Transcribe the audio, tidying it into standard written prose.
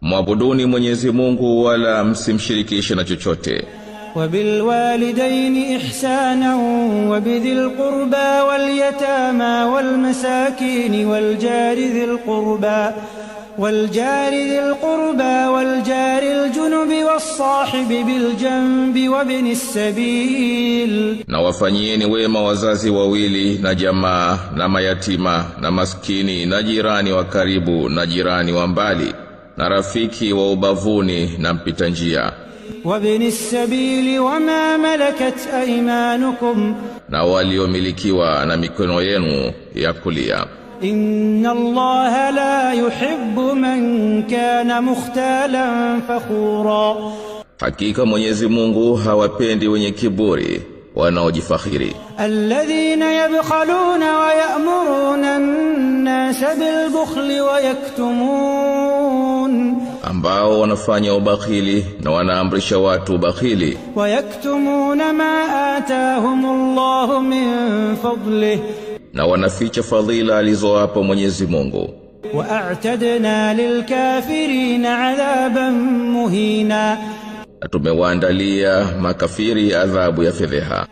Muabuduni Mwenyezi Mungu wala msimshirikishe na chochote. وبالوالدين إحسانا وبذي القربى واليتامى والمساكين والجار ذي القربى والجار الجنب والصاحب بالجنب وابن السبيل. Na wafanyieni wema wazazi wawili na jamaa na mayatima na maskini na jirani wa karibu na jirani wa mbali na rafiki wa ubavuni na mpita njia. وابن السبيل وما ملكت أيمانكم, na waliomilikiwa na mikono yenu ya kulia. إن الله لا يحب من كان مختالا فخورا, hakika Mwenyezi Mungu hawapendi wenye kiburi wanaojifakhiri. الذين يبخلون ويأمرون الناس بالبخل ويكتمون, ambao wanafanya ubakhili na wanaamrisha watu ubakhili. ويكتمون ما آتاهم الله من فضله, na wanaficha fadhila alizowapa Mwenyezi Mungu. وأعتدنا للكافرين عذابا مهينا, na tumewaandalia makafiri adhabu ya fedheha.